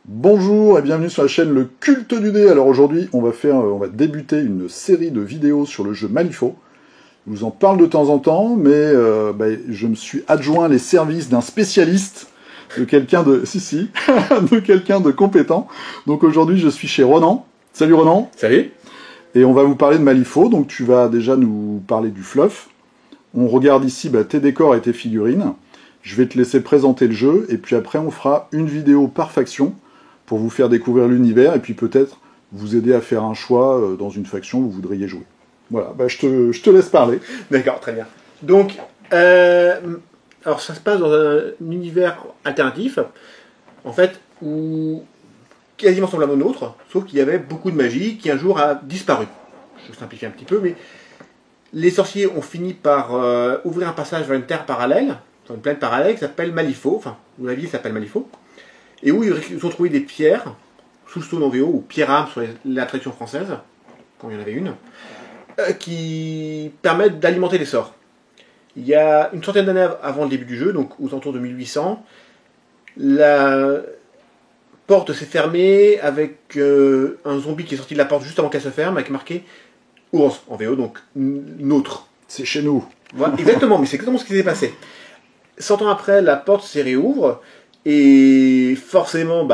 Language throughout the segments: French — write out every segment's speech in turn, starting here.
Bonjour et bienvenue sur la chaîne Le Culte du Dé. Alors aujourd'hui, on va débuter une série de vidéos sur le jeu Malifaux. Je vous en parle de temps en temps, mais je me suis adjoint les services d'un spécialiste, de quelqu'un de de quelqu'un de compétent. Donc aujourd'hui, je suis chez Ronan. Salut Ronan. Salut. Et on va vous parler de Malifaux. Donc tu vas déjà nous parler du fluff. On regarde ici tes décors et tes figurines. Je vais te laisser présenter le jeu, et puis après on fera une vidéo par faction pour vous faire découvrir l'univers, et puis peut-être vous aider à faire un choix dans une faction où vous voudriez jouer. Voilà, je te laisse parler. D'accord, très bien. Donc, alors ça se passe dans un univers alternatif, en fait, où quasiment semblable au nôtre, sauf qu'il y avait beaucoup de magie qui un jour a disparu. Je simplifie un petit peu, mais les sorciers ont fini par ouvrir un passage vers une terre parallèle, sur une planète parallèle qui s'appelle Malifaux, enfin, où la ville s'appelle Malifaux, et où ils ont trouvé des pierres, Soulstone en VO, ou Pierre-Âme sur l'attraction française, quand il y en avait une, qui permettent d'alimenter les sorts. Il y a une centaine d'années avant le début du jeu, donc aux alentours de 1800, la porte s'est fermée avec un zombie qui est sorti de la porte juste avant qu'elle se ferme, avec marqué Ours en VO, donc nôtre. C'est chez nous. Voilà, exactement, mais c'est exactement ce qui s'est passé. 100 ans après, la porte se réouvre, et forcément,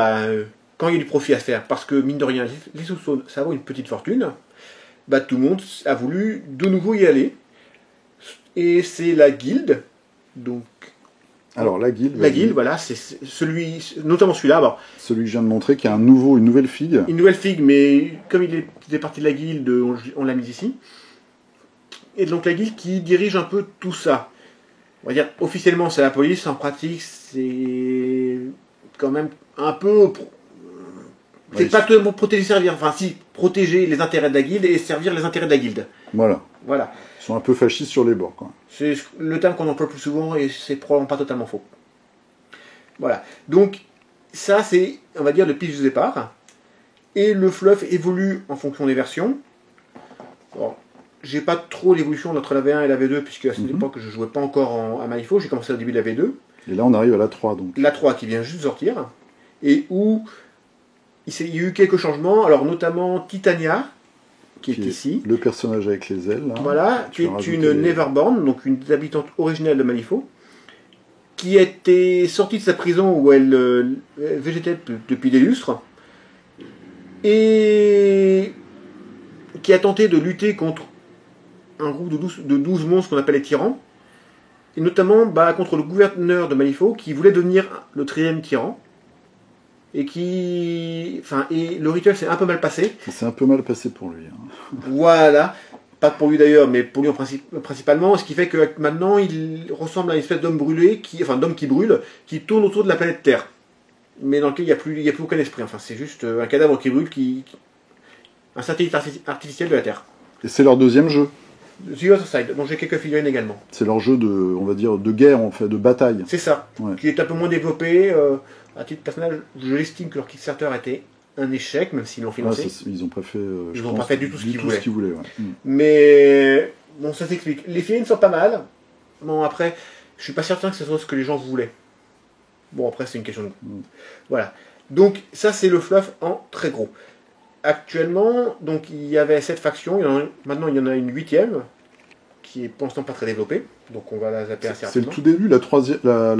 quand il y a du profit à se faire, parce que mine de rien, les Soulstones, ça vaut une petite fortune, tout le monde a voulu de nouveau y aller. Et c'est la guilde, donc... Alors la guilde... La guilde, voilà, c'est notamment celui-là. Celui que je viens de montrer, qui a une nouvelle figue. Une nouvelle figue, mais comme il était parti de la guilde, on l'a mis ici. Et donc la guilde qui dirige un peu tout ça. On va dire, officiellement c'est la police, en pratique c'est quand même un peu... C'est pas tout pour protéger, servir, enfin si, protéger les intérêts de la guilde et servir les intérêts de la guilde. Voilà. Voilà. Ils sont un peu fascistes sur les bords, quoi. C'est le terme qu'on emploie le plus souvent et c'est probablement pas totalement faux. Voilà. Donc, ça c'est, on va dire, le pitch de départ. Et le fluff évolue en fonction des versions. Bon, j'ai pas trop l'évolution entre la V1 et la V2, puisque à cette époque je jouais pas encore à Malifaux, j'ai commencé au début de la V2. Et là on arrive à la 3 donc. La 3 qui vient juste de sortir. Et où il y a eu quelques changements, alors notamment Titania, qui est ici. Le personnage avec les ailes, là. Voilà, qui est une Neverborn, donc une des habitantes originelle de Malifaux, qui était sortie de sa prison où elle végétait depuis des lustres, et qui a tenté de lutter contre un groupe de 12 monstres qu'on appelle les tyrans, et notamment contre le gouverneur de Malifaux, qui voulait devenir le 3e tyran, et et le rituel s'est un peu mal passé. C'est un peu mal passé pour lui. Hein. Voilà, pas pour lui d'ailleurs, mais pour lui principalement, ce qui fait que maintenant il ressemble à une espèce d'homme brûlé, d'homme qui brûle, qui tourne autour de la planète Terre, mais dans lequel il n'y a plus aucun esprit. Enfin, c'est juste un cadavre qui brûle, un satellite artificiel de la Terre. Et c'est leur deuxième jeu. The Other Side, dont j'ai quelques figurines également. C'est leur jeu on va dire, de guerre, en fait, de bataille. C'est ça, ouais. Qui est un peu moins développé. À titre personnel, je l'estime que leur Kickstarter a été un échec, même s'ils l'ont financé. Ils n'ont pas fait, pas fait du tout ce qu'ils voulaient. Ouais. Mais bon, ça s'explique. Les figurines sont pas mal. Bon, après, je suis pas certain que ce soit ce que les gens voulaient. Bon, après, c'est une question de... Voilà. Donc, ça, c'est le fluff en très gros. Actuellement, donc, il y avait 7 factions. Maintenant, il y en a une 8e, qui est pour l'instant pas très développée. Donc, on va la zapper assez rapidement. C'est le tout début. La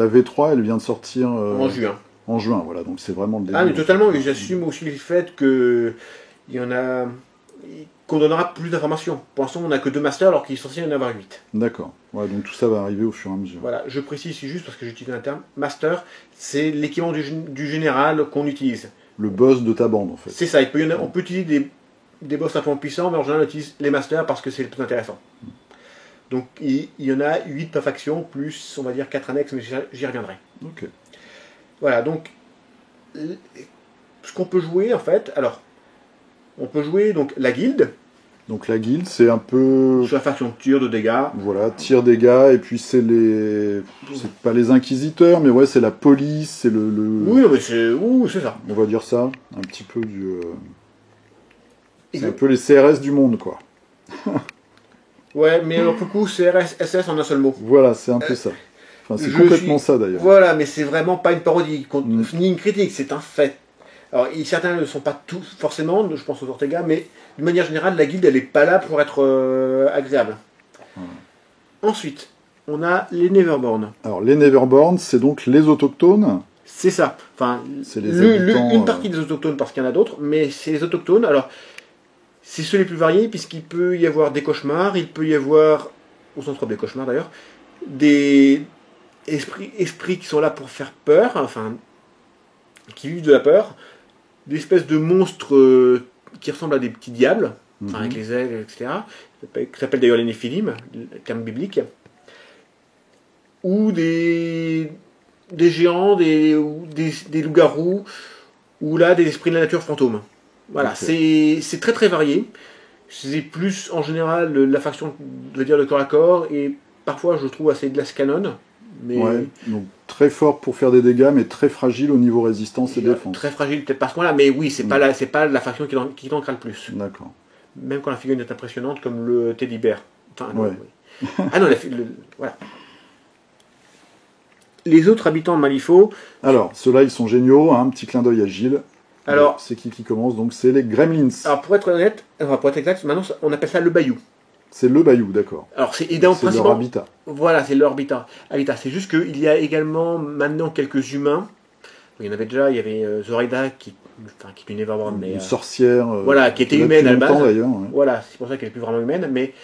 V3, elle vient de sortir... en juin. En juin, voilà. Donc, c'est vraiment le début. Ah, mais totalement. Et j'assume aussi le fait que il y en a... qu'on donnera plus d'informations. Pour l'instant, on n'a que 2 masters, alors qu'il est censé y en avoir 8. D'accord. Ouais, donc tout ça va arriver au fur et à mesure. Voilà, je précise ici juste parce que j'utilise un terme. Master, c'est l'équivalent du général qu'on utilise. Le boss de ta bande, en fait. C'est ça. On peut utiliser des boss un peu puissants, mais en général, on utilise les masters parce que c'est le plus intéressant. Donc, il y en a 8 par faction, plus, on va dire, 4 annexes, mais j'y reviendrai. Ok. Voilà, donc, ce qu'on peut jouer, en fait, alors, on peut jouer donc la guilde. Donc la guilde, c'est un peu... Sur la faction de tir, de dégâts. Voilà, tir, dégâts, et puis c'est c'est pas les inquisiteurs, mais ouais, c'est la police, c'est Oui, mais c'est ça. On va dire ça, un petit peu du... C'est un peu les CRS du monde, quoi. Ouais, mais alors, pour le coup, CRS, SS en un seul mot. Voilà, c'est un peu ça. Enfin, c'est complètement ça, d'ailleurs. Voilà, mais c'est vraiment pas une parodie, ni une critique, c'est un fait. Alors, certains ne sont pas tous forcément, je pense aux Ortega, mais de manière générale, la guilde, elle n'est pas là pour être agréable. Ensuite, on a les Neverborn. Alors, les Neverborn, c'est donc les autochtones. C'est ça. Enfin, c'est les habitants, une partie des autochtones, parce qu'il y en a d'autres, mais c'est les autochtones. Alors, c'est ceux les plus variés, puisqu'il peut y avoir des cauchemars, il peut y avoir, au sens propre des cauchemars d'ailleurs, des esprits qui sont là pour faire peur, enfin, qui vivent de la peur, des espèces de monstres qui ressemblent à des petits diables, enfin, avec les ailes, etc., qui s'appellent d'ailleurs les Néphilim, le terme biblique, ou des géants, des loups-garous, ou là des esprits de la nature fantômes. Voilà, okay. C'est très très varié. C'est plus en général la faction, je veux dire, de corps à corps, et parfois je trouve assez glace canon. Mais... Ouais, donc très fort pour faire des dégâts, mais très fragile au niveau résistance et défense. Très fragile, peut-être pas ce point-là, mais oui, c'est pas la faction qui t'ancre le plus. D'accord. Même quand la figurine est impressionnante, comme le Teddy Bear. Enfin, non, ouais. Oui. Ah non, voilà. Les autres habitants de Malifaux... Alors, ceux-là, ils sont géniaux, hein, un petit clin d'œil à Gilles. Alors, c'est qui commence? Donc, c'est les Gremlins. Alors, pour être honnête, pour être exact, maintenant, on appelle ça le bayou. C'est le bayou, d'accord. Alors, c'est leur habitat. Voilà, c'est leur habitat. C'est juste qu'il y a également maintenant quelques humains. Il y en avait déjà, il y avait Zoraida qui est une Neverborn, mais une sorcière. Voilà, qui était humaine à la base. Ouais. Voilà, c'est pour ça qu'elle n'est plus vraiment humaine. Mais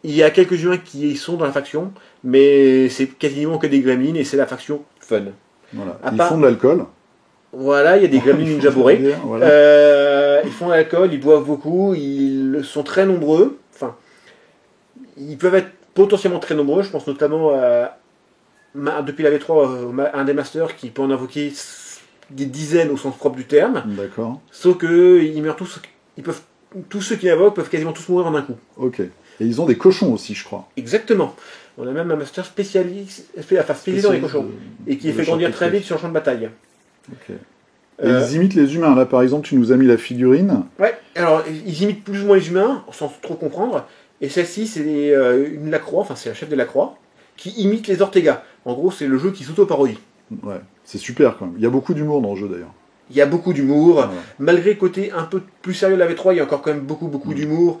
il y a quelques humains qui sont dans la faction, mais c'est quasiment que des gremlins et c'est la faction fun. Voilà. Ils font de l'alcool. Voilà, il y a des gremlins ninja bourrés. Voilà. Ils font de l'alcool, ils boivent beaucoup, ils sont très nombreux. Enfin, ils peuvent être potentiellement très nombreux. Je pense notamment depuis la V3 un des masters qui peut en invoquer des dizaines au sens propre du terme. D'accord. Sauf que ils meurent tous. Tous ceux qui l'invoquent peuvent quasiment tous mourir en un coup. Ok. Et ils ont des cochons aussi, je crois. Exactement. On a même un master spécialisé dans les cochons et qui les fait grandir très vite sur le champ de bataille. Ok. Et ils imitent les humains. Là, par exemple, tu nous as mis la figurine. Ouais. Alors, ils imitent plus ou moins les humains, sans trop comprendre. Et celle-ci, c'est une Lacroix, enfin c'est la chef de Lacroix, qui imite les Ortega. En gros, c'est le jeu qui s'auto-parodie. Ouais, c'est super quand même. Il y a beaucoup d'humour dans le jeu d'ailleurs. Il y a beaucoup d'humour. Malgré le côté un peu plus sérieux de la V3, il y a encore quand même beaucoup d'humour.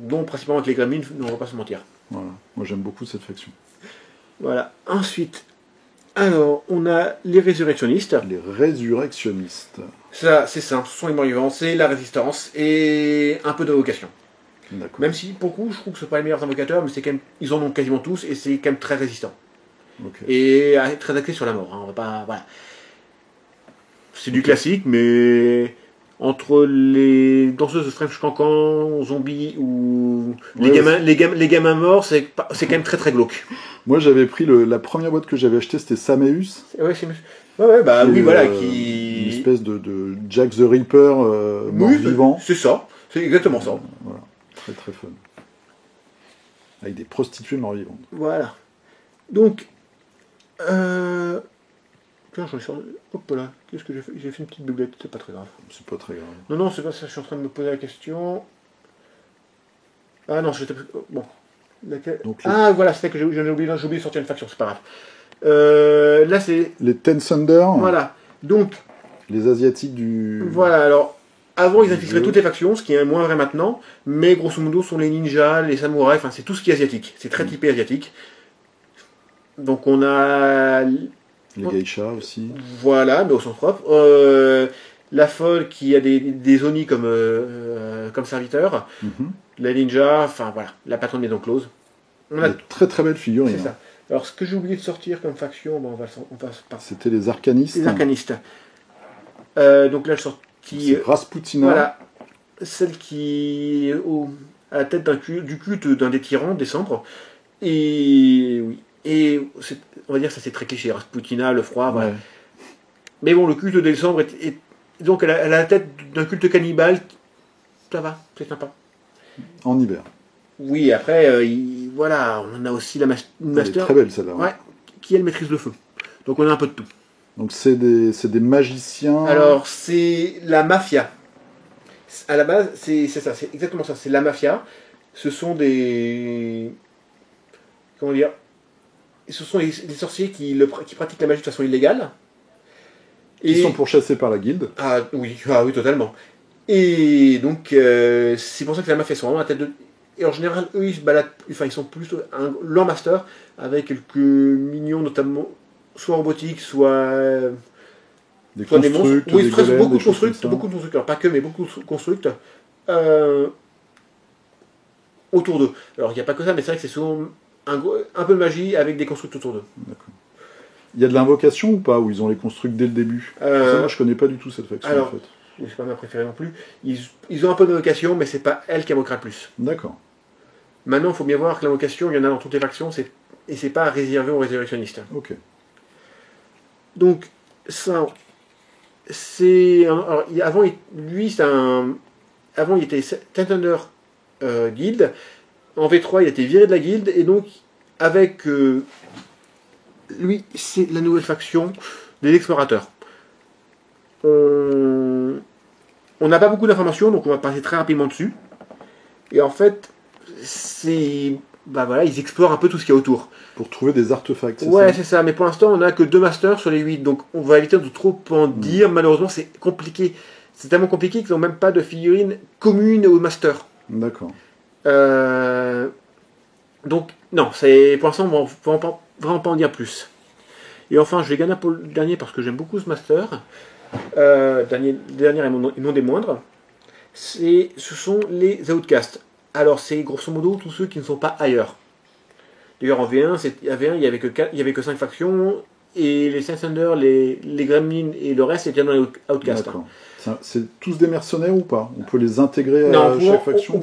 Dont principalement avec les Gremlins, on va pas se mentir. Voilà, moi j'aime beaucoup cette faction. Voilà, ensuite, alors, on a les résurrectionnistes. Les résurrectionnistes. Ça, c'est simple, ce sont les morts vivants, c'est la résistance et un peu d'invocation. Même si, pour le coup, je trouve que ce sont pas les meilleurs invocateurs, mais c'est quand même, ils en ont quasiment tous et c'est quand même très résistant. Et très axé sur la mort. Hein, on va pas, voilà. C'est du classique, mais entre les danseuses de French Cancan, zombies ou les gamins morts, c'est quand même très très glauque. Moi j'avais pris la première boîte que j'avais achetée, c'était Sameus. Ouais, bah oui, voilà. Une espèce de Jack the Ripper mort-vivant. C'est ça, c'est exactement ça. Voilà, très très fun. Avec des prostituées mort-vivantes. Voilà. Donc, tiens, j'en ai sorti. Hop là, qu'est-ce que j'ai fait? J'ai fait une petite doublette, c'est pas très grave. C'est pas très grave. Non, c'est pas ça, je suis en train de me poser la question. Ah non, j'étais. Bon. Ah voilà, c'est que j'ai oublié de sortir une faction, c'est pas grave. Là, c'est. Les Ten Thunder. Voilà. Donc. Les Asiatiques du. Voilà, alors. Avant, ils infiltraient toutes les factions, ce qui est moins vrai maintenant, mais grosso modo, sont les ninjas, les samouraïs, enfin, c'est tout ce qui est asiatique. C'est très typé asiatique. Donc, on a. Les geishas aussi. Voilà, mais au sens propre. La folle qui a des Oni comme serviteurs. La ninja, enfin voilà, la patronne des Maison Close. On a très très belles figurines. C'est ça. Alors, ce que j'ai oublié de sortir comme faction, on va c'était les arcanistes. Les arcanistes. Donc là, je sortis. C'est Rasputina. Voilà. Celle qui est à la tête du culte d'un des tyrans, Décembre. Et oui. Et on va dire ça c'est très cliché, Rasputina, le froid, voilà. Mais bon, le culte de Décembre est donc elle a la tête d'un culte cannibale, ça va, c'est sympa. En hiver. Oui, après, voilà, on a aussi la master. Elle est très belle celle-là. Ouais, qui elle maîtrise le feu. Donc on a un peu de tout. Donc c'est des magiciens. Alors c'est la mafia. À la base, c'est ça, c'est exactement ça, c'est la mafia. Ce sont des. Comment dire? Ce sont des sorciers qui pratiquent la magie de façon illégale. Qui sont pourchassés par la guilde. Ah oui, totalement. Et donc, c'est pour ça que les mafia sont vraiment la tête de... Et en général, eux, ils se baladent, enfin, ils sont plus leur master, avec quelques minions, notamment, soit robotiques, soit... Des soit des monstres. constructs, Oui, des golems, beaucoup des de choses comme constructs, ça. beaucoup de constructs. Alors, pas que, mais beaucoup de constructs. Autour d'eux. Alors, il n'y a pas que ça, mais c'est vrai que c'est souvent un peu de magie avec des constructs autour d'eux. D'accord. Il y a de l'invocation ou pas, où ils ont les constructs dès le début? Ça, moi, je connais pas du tout cette faction, alors, en fait. c'est pas ma préférée non plus. Ils ont un peu d'invocation, mais c'est pas elle qui invoquera le plus. D'accord. Maintenant, il faut bien voir que l'invocation, il y en a dans toutes les factions, et c'est pas réservé aux résurrectionnistes. Ok. Donc, ça, c'est... alors, avant, lui, c'est un... Avant, il était Thunder Guild. En V3, il a été viré de la guilde, et donc, avec... lui, c'est la nouvelle faction des explorateurs. On n'a pas beaucoup d'informations, donc on va passer très rapidement dessus. Et en fait, c'est... Bah voilà, ils explorent un peu tout ce qu'il y a autour. Pour trouver des artefacts, Ouais, ça? c'est ça, mais pour l'instant, on n'a que 2 masters sur les 8, donc on va éviter de trop en dire. Malheureusement, c'est compliqué. C'est tellement compliqué qu'ils n'ont même pas de figurines communes au master. D'accord. Donc, non, pour l'instant, on va vraiment pas en dire plus. Et enfin, je vais gagner pour le dernier parce que j'aime beaucoup ce master. Dernier et non des moindres. Ce sont les Outcasts. Alors, c'est grosso modo tous ceux qui ne sont pas ailleurs. D'ailleurs, en V1, il n'y avait que 5 factions. Et les Thunder, les Gremlins et le reste, c'était dans les Outcasts. D'accord. C'est tous des mercenaires ou pas? On peut les intégrer à Non, chaque faction? on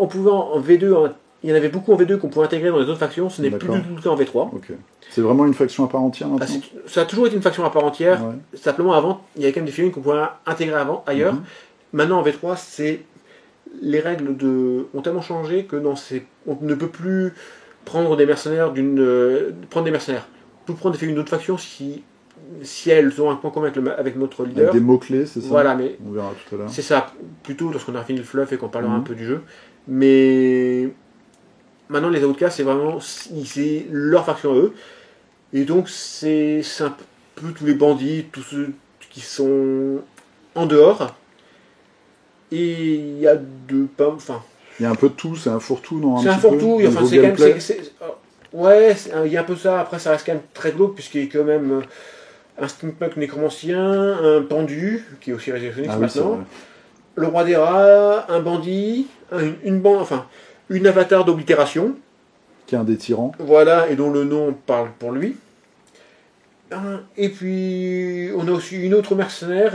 pouvait en V2, il y en avait beaucoup en V2 qu'on pouvait intégrer dans les autres factions, ce n'est plus du tout le cas en V3. Ok. C'est vraiment une faction à part entière maintenant? Ça a toujours été une faction à part entière, Ouais. simplement avant, il y avait quand même des figurines qu'on pouvait intégrer ailleurs. Maintenant en V3, les règles ont tellement changé que on ne peut plus prendre des mercenaires prendre des mercenaires. On peut prendre des figurines d'autres factions si elles ont un point commun avec notre leader. Avec des mots-clés, c'est ça? Voilà, mais on verra tout à l'heure. c'est ça, plutôt lorsqu'on a fini le fluff et qu'on parlera un peu du jeu. Mais maintenant, les Outcasts, c'est leur faction à eux. Et donc, c'est un peu tous les bandits, tous ceux qui sont en dehors. Et il y a Il y a un peu de tout, c'est un fourre-tout, non? C'est un fourre-tout, enfin, c'est quand même. Ouais, il y a un peu ça. Après, ça reste quand même très glauque, puisqu'il y a quand même un steampunk nécromancien, un pendu, qui est aussi résurrectionniste maintenant, le roi des rats, un bandit, une avatar d'oblitération. Qui est un des tyrans. Voilà, et dont le nom parle pour lui. Et puis, on a aussi une autre mercenaire,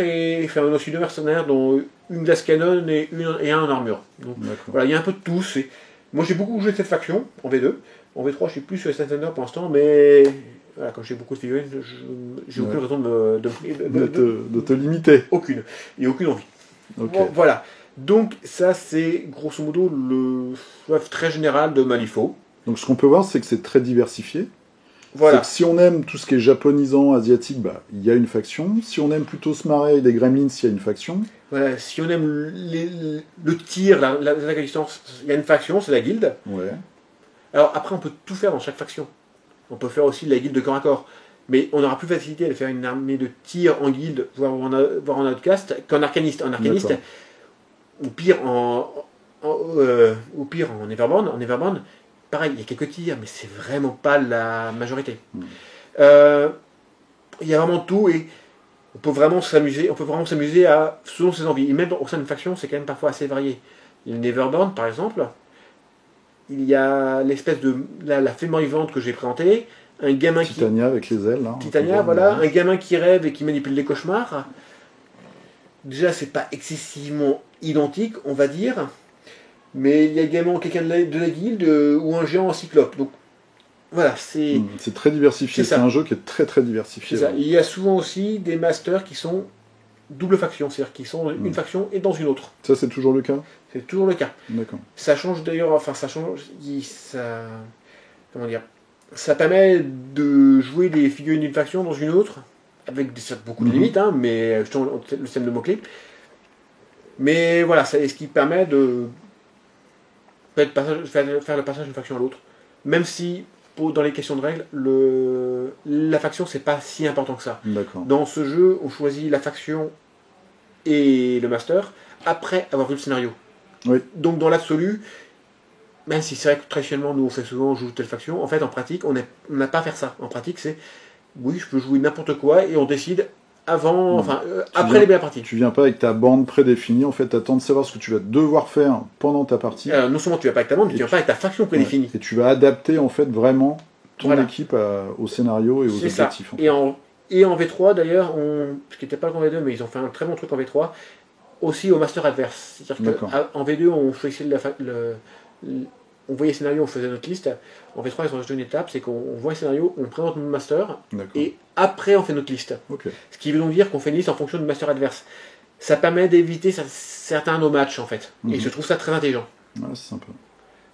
on a aussi 2 mercenaires, dont une glace canon et un en armure. Donc, voilà, il y a un peu de tout. Moi, j'ai beaucoup joué cette faction, en V2. En V3, je suis plus sur les Thunder pour l'instant, mais voilà, comme j'ai beaucoup de figurines, j'ai aucune raison de te limiter. Aucune. Et aucune envie. Okay. Bon, voilà. Donc, ça, c'est grosso modo le fluff très général de Malifaux. Donc, ce qu'on peut voir, c'est que c'est très diversifié. Voilà. Que si on aime tout ce qui est japonisant, asiatique, il y a une faction. Si on aime plutôt ce marais et des gremlins, il y a une faction. Voilà, si on aime le tir, la distance, il y a une faction, c'est la guilde. Ouais. Alors après, on peut tout faire dans chaque faction. On peut faire aussi la guilde de corps à corps. Mais on aura plus facilité à faire une armée de tir en guilde, voire en outcast, qu'en arcaniste. En arcaniste, ou pire en Everborn. En Everborn, pareil, il y a quelques tirs, mais c'est vraiment pas la majorité. Il y a vraiment tout et on peut vraiment s'amuser selon ses envies. Et même au sein d'une faction, c'est quand même parfois assez varié. Il y a une Everborn, par exemple. Il y a l'espèce de la fée vivante que j'ai présentée. Un gamin Titania avec les ailes. Hein, Titania, voilà. Un gamin qui rêve et qui manipule les cauchemars. Déjà, c'est pas excessivement identique, on va dire. Mais il y a également quelqu'un de la guilde ou un géant en cyclope. Donc voilà, c'est très diversifié. C'est un jeu qui est très très diversifié. C'est ça. Il y a souvent aussi des masters qui sont double faction, c'est-à-dire qui sont une faction et dans une autre. Ça, c'est toujours le cas? C'est toujours le cas. D'accord. Ça change d'ailleurs, comment dire, ça permet de jouer des figurines d'une faction dans une autre, avec beaucoup de limites, hein, mais le système de mots-clés. Mais voilà, c'est ce qui permet de faire le passage d'une faction à l'autre. Même si dans les questions de règles, la faction, c'est pas si important que ça. D'accord. Dans ce jeu, on choisit la faction et le master après avoir vu le scénario. Oui. Donc dans l'absolu, même si c'est vrai que traditionnellement, nous on fait souvent on joue telle faction, en fait en pratique, on n'a pas à faire ça. En pratique, c'est oui, je peux jouer n'importe quoi et on décide avant, après la partie. Tu viens pas avec ta bande prédéfinie, en fait, t'attends de savoir ce que tu vas devoir faire pendant ta partie. Non seulement tu vas pas avec ta bande, mais tu viens pas avec ta faction prédéfinie. Et tu vas adapter en fait vraiment ton équipe au scénario et aux objectifs. En fait. Et en V3 d'ailleurs, ce qui n'était pas le en V2, mais ils ont fait un très bon truc en V3, aussi au master adverse. C'est-à-dire qu'en V2, on choisissait on voyait le scénario, on faisait notre liste. En V3, ils ont ajouté une étape, c'est qu'on voit le scénario, on présente notre master, et après on fait notre liste. Ce qui veut donc dire qu'on fait une liste en fonction du master adverse. Ça permet d'éviter certains no-match en fait. Et je trouve ça très intelligent. Ouais, c'est sympa.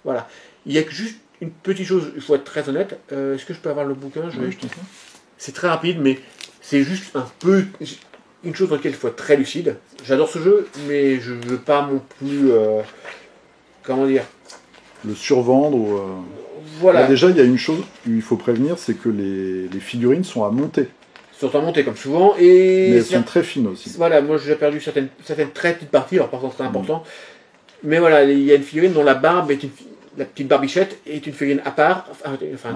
Voilà. Il y a juste une petite chose, il faut être très honnête. Est-ce que je peux avoir le bouquin? C'est très rapide, mais c'est juste un peu une chose dans laquelle il faut être très lucide. J'adore ce jeu, mais je ne veux pas non plus... comment dire, le survendre ou voilà. Là, déjà, il y a une chose qu'il faut prévenir, c'est que les figurines sont à monter. Sont à monter comme souvent. Mais elles sont très fines aussi. Voilà, moi j'ai perdu certaines très petites parties, alors par contre c'est important. Mais voilà, il y a une figurine dont la barbe est la petite barbichette est une figurine à part, un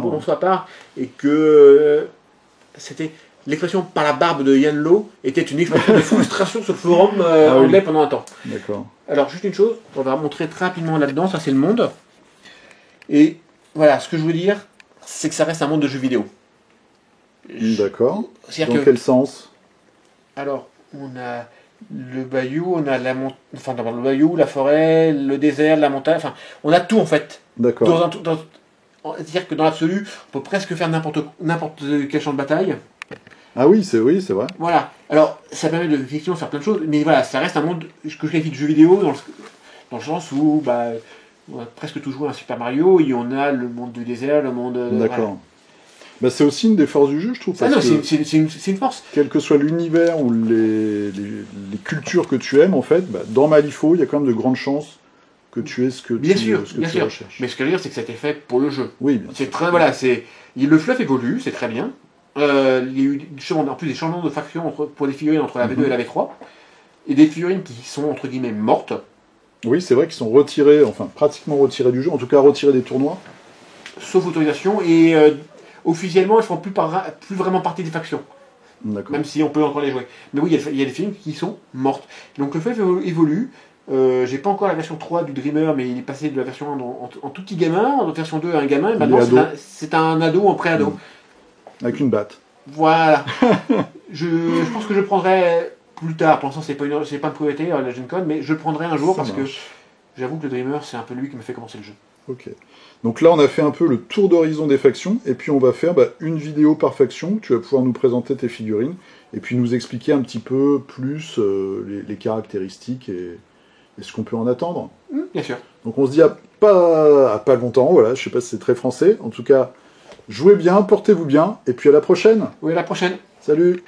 morceau à part, et que c'était l'expression par la barbe de Yann Lo était une expression de frustration sur le forum anglais pendant un temps. D'accord. Alors juste une chose, on va montrer très rapidement là-dedans, ça c'est le monde. Et voilà, ce que je veux dire, c'est que ça reste un monde de jeux vidéo. D'accord. Dans quel sens? Alors, on a le bayou, on a le bayou, la forêt, le désert, la montagne, on a tout en fait. D'accord. C'est-à-dire que dans l'absolu, on peut presque faire n'importe quel champ de bataille. Ah oui, c'est vrai. Voilà. Alors, ça permet de effectivement faire plein de choses, mais voilà, ça reste un monde que je qualifie de jeu vidéo dans le sens où on a presque toujours un Super Mario et on a le monde du désert, le monde. D'accord. Voilà. C'est aussi une des forces du jeu, je trouve. C'est une force. Quel que soit l'univers ou les cultures que tu aimes, en fait, dans Malifaux, il y a quand même de grandes chances que tu aies ce que tu recherches. Mais ce que je veux dire, c'est que ça a été fait pour le jeu. Oui, bien sûr. Le fluff évolue, c'est très bien. Il y a eu en plus des changements de faction pour des figurines entre la V2 et la V3. Et des figurines qui sont, entre guillemets, mortes. Oui, c'est vrai qu'ils sont retirés, pratiquement retirés du jeu, en tout cas retirés des tournois. Sauf autorisation, et officiellement, ils ne font plus vraiment partie des factions. Même si on peut encore les jouer. Mais oui, il y a des figurines qui sont mortes. Donc le fluff évolue. J'ai pas encore la version 3 du Dreamer, mais il est passé de la version 1 en tout petit gamin, en version 2 à un gamin, et maintenant c'est un ado en pré-ado. Avec une batte. Voilà. je pense que je prendrai plus tard. Pour l'instant, c'est pas une priorité, la Gen Con, mais je le prendrai un jour parce que j'avoue que le Dreamer, c'est un peu lui qui me fait commencer le jeu. Ok. Donc là, on a fait un peu le tour d'horizon des factions, et puis on va faire une vidéo par faction. Tu vas pouvoir nous présenter tes figurines, et puis nous expliquer un petit peu plus les caractéristiques et ce qu'on peut en attendre. Bien sûr. Donc on se dit à pas longtemps, voilà, je sais pas si c'est très français. En tout cas, jouez bien, portez-vous bien, et puis à la prochaine. Oui, à la prochaine. Salut.